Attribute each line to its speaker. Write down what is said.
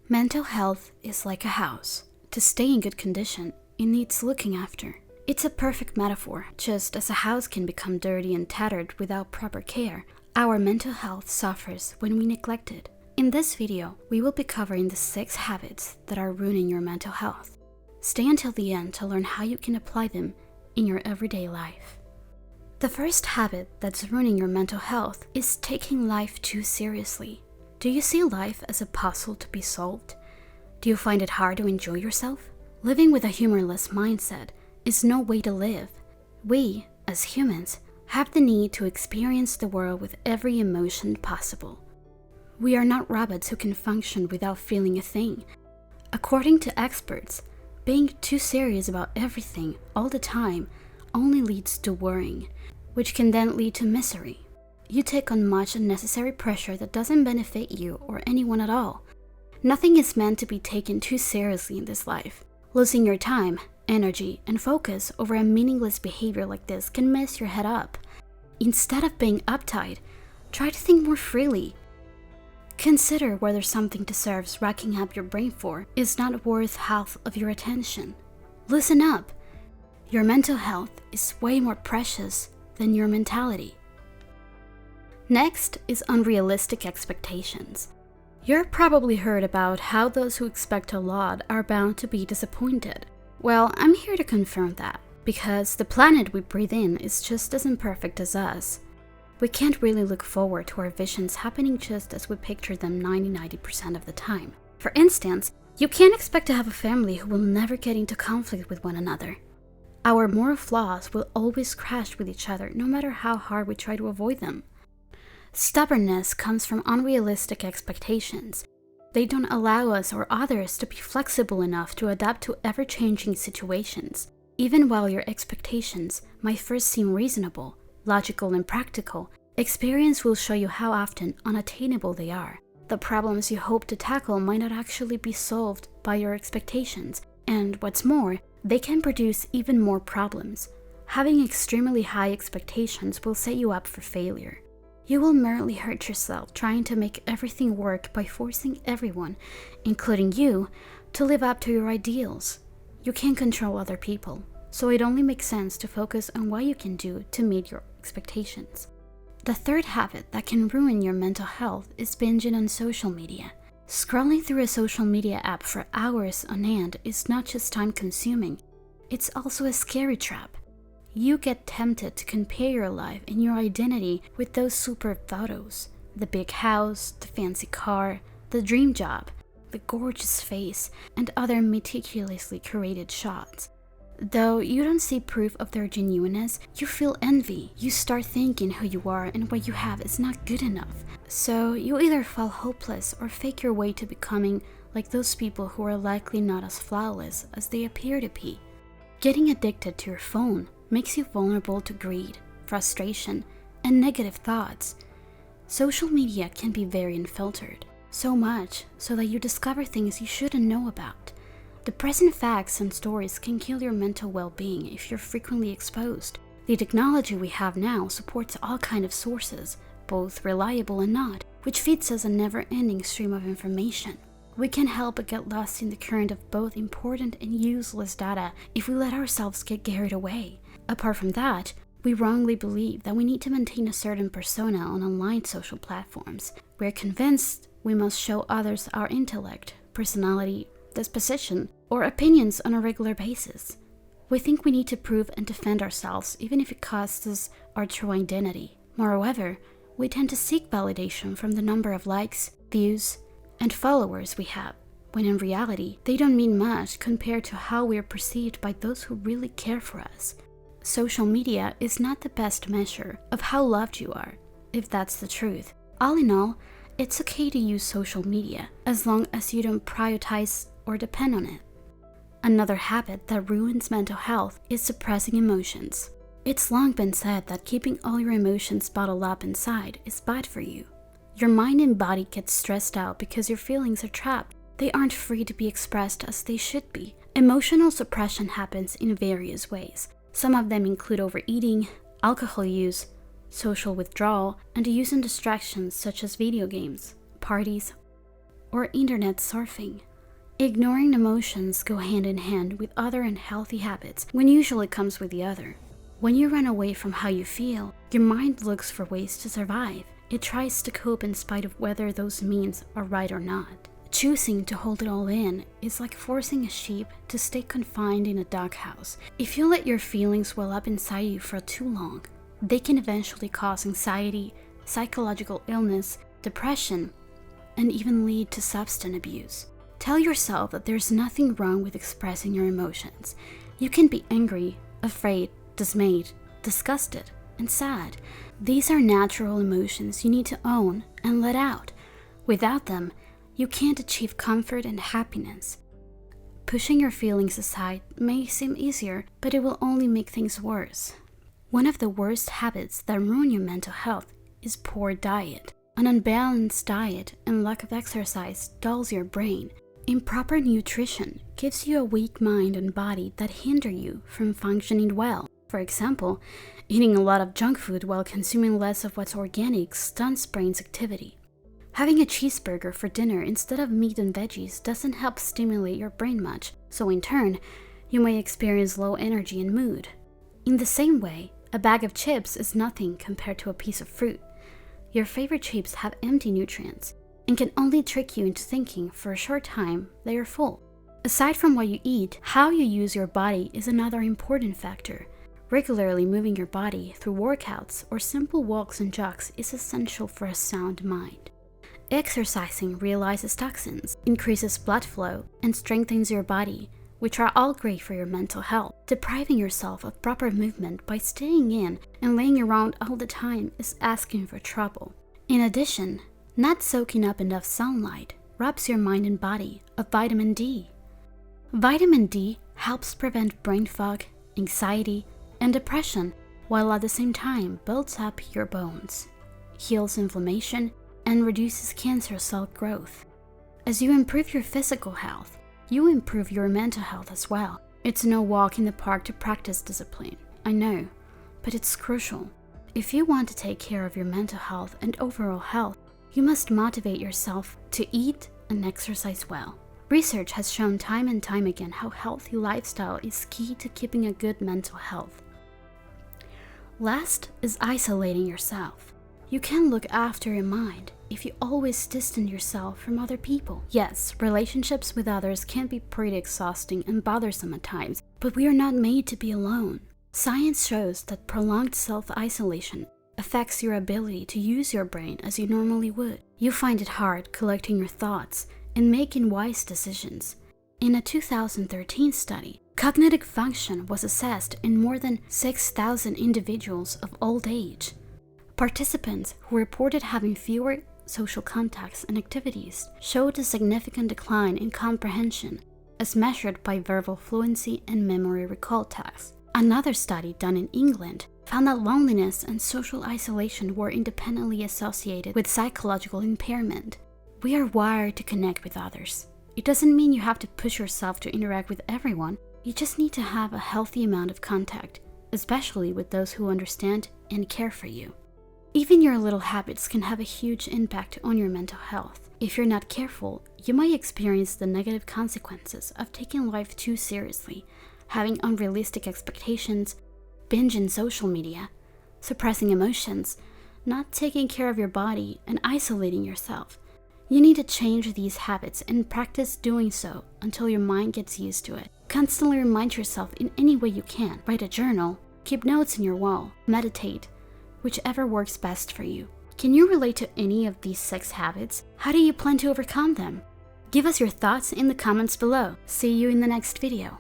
Speaker 1: Mental health is like a house. To stay in good condition, it needs looking after. It's a perfect metaphor. Just as a house can become dirty and tattered without proper care, our mental health suffers when we neglect it. In this video, we will be covering the 6 habits that are ruining your mental health. Stay until the end to learn how you can apply them in your everyday life. The first habit that's ruining your mental health is taking life too seriously. Do you see life as a puzzle to be solved? Do you find it hard to enjoy yourself? Living with a humorless mindset is no way to live. We, as humans, have the need to experience the world with every emotion possible. We are not rabbits who can function without feeling a thing. According to experts, being too serious about everything all the time only leads to worrying, which can then lead to misery. You take on much unnecessary pressure that doesn't benefit you or anyone at all. Nothing is meant to be taken too seriously in this life. Losing your time, energy, and focus over a meaningless behavior like this can mess your head up. Instead of being uptight, try to think more freely. Consider whether something deserves racking up your brain for is not worth half of your attention. Listen up. Your mental health is way more precious than your mentality. Next is unrealistic expectations. You've probably heard about how those who expect a lot are bound to be disappointed. Well, I'm here to confirm that, because the planet we breathe in is just as imperfect as us. We can't really look forward to our visions happening just as we picture them 90% of the time. For instance, you can't expect to have a family who will never get into conflict with one another. Our moral flaws will always crash with each other no matter how hard we try to avoid them. Stubbornness comes from unrealistic expectations. They don't allow us or others to be flexible enough to adapt to ever-changing situations. Even while your expectations might first seem reasonable, logical, and practical, experience will show you how often unattainable they are. The problems you hope to tackle might not actually be solved by your expectations, and what's more, they can produce even more problems. Having extremely high expectations will set you up for failure. You will merely hurt yourself trying to make everything work by forcing everyone, including you, to live up to your ideals. You can't control other people, so it only makes sense to focus on what you can do to meet your expectations. The third habit that can ruin your mental health is binging on social media. Scrolling through a social media app for hours on end is not just time-consuming, it's also a scary trap. You get tempted to compare your life and your identity with those super photos. The big house, the fancy car, the dream job, the gorgeous face, and other meticulously curated shots. Though you don't see proof of their genuineness, you feel envy. You start thinking who you are and what you have is not good enough. So you either fall hopeless or fake your way to becoming like those people who are likely not as flawless as they appear to be. Getting addicted to your phone makes you vulnerable to greed, frustration, and negative thoughts. Social media can be very unfiltered, so much so that you discover things you shouldn't know about. The present facts and stories can kill your mental well-being if you're frequently exposed. The technology we have now supports all kinds of sources, both reliable and not, which feeds us a never-ending stream of information. We can't help but get lost in the current of both important and useless data if we let ourselves get carried away. Apart from that, we wrongly believe that we need to maintain a certain persona on online social platforms. We're convinced we must show others our intellect, personality, disposition, or opinions on a regular basis. We think we need to prove and defend ourselves even if it costs us our true identity. Moreover, we tend to seek validation from the number of likes, views, and followers we have, when in reality, they don't mean much compared to how we are perceived by those who really care for us. Social media is not the best measure of how loved you are, if that's the truth. All in all, it's okay to use social media as long as you don't prioritize or depend on it. Another habit that ruins mental health is suppressing emotions. It's long been said that keeping all your emotions bottled up inside is bad for you. Your mind and body get stressed out because your feelings are trapped. They aren't free to be expressed as they should be. Emotional suppression happens in various ways. Some of them include overeating, alcohol use, social withdrawal, and the use of distractions such as video games, parties, or internet surfing. Ignoring emotions go hand in hand with other unhealthy habits. One usually comes with the other. When you run away from how you feel, your mind looks for ways to survive. It tries to cope in spite of whether those means are right or not. Choosing to hold it all in is like forcing a sheep to stay confined in a doghouse. If you let your feelings well up inside you for too long, they can eventually cause anxiety, psychological illness, depression, and even lead to substance abuse. Tell yourself that there's nothing wrong with expressing your emotions. You can be angry, afraid, dismayed, disgusted, and sad. These are natural emotions you need to own and let out. Without them, you can't achieve comfort and happiness. Pushing your feelings aside may seem easier, but it will only make things worse. One of the worst habits that ruin your mental health is poor diet. An unbalanced diet and lack of exercise dulls your brain. Improper nutrition gives you a weak mind and body that hinder you from functioning well. For example, eating a lot of junk food while consuming less of what's organic stunts brain's activity. Having a cheeseburger for dinner instead of meat and veggies doesn't help stimulate your brain much, so in turn, you may experience low energy and mood. In the same way, a bag of chips is nothing compared to a piece of fruit. Your favorite chips have empty nutrients and can only trick you into thinking for a short time they are full. Aside from what you eat, how you use your body is another important factor. Regularly moving your body through workouts or simple walks and jogs is essential for a sound mind. Exercising releases toxins, increases blood flow, and strengthens your body, which are all great for your mental health. Depriving yourself of proper movement by staying in and laying around all the time is asking for trouble. In addition, not soaking up enough sunlight robs your mind and body of vitamin D. Vitamin D helps prevent brain fog, anxiety, and depression, while at the same time builds up your bones, heals inflammation, and reduces cancer cell growth. As you improve your physical health, you improve your mental health as well. It's no walk in the park to practice discipline, I know, but it's crucial. If you want to take care of your mental health and overall health, you must motivate yourself to eat and exercise well. Research has shown time and time again how healthy lifestyle is key to keeping a good mental health. Last is isolating yourself. You can look after your mind if you always distance yourself from other people. Yes, relationships with others can be pretty exhausting and bothersome at times, but we are not made to be alone. Science shows that prolonged self-isolation affects your ability to use your brain as you normally would. You find it hard collecting your thoughts and making wise decisions. In a 2013 study, cognitive function was assessed in more than 6,000 individuals of old age. Participants who reported having fewer social contacts and activities showed a significant decline in comprehension as measured by verbal fluency and memory recall tasks. Another study done in England found that loneliness and social isolation were independently associated with psychological impairment. We are wired to connect with others. It doesn't mean you have to push yourself to interact with everyone. You just need to have a healthy amount of contact, especially with those who understand and care for you. Even your little habits can have a huge impact on your mental health. If you're not careful, you might experience the negative consequences of taking life too seriously, having unrealistic expectations, binging social media, suppressing emotions, not taking care of your body, and isolating yourself. You need to change these habits and practice doing so until your mind gets used to it. Constantly remind yourself in any way you can. Write a journal, keep notes in your wall, meditate, whichever works best for you. Can you relate to any of these 6 habits? How do you plan to overcome them? Give us your thoughts in the comments below. See you in the next video.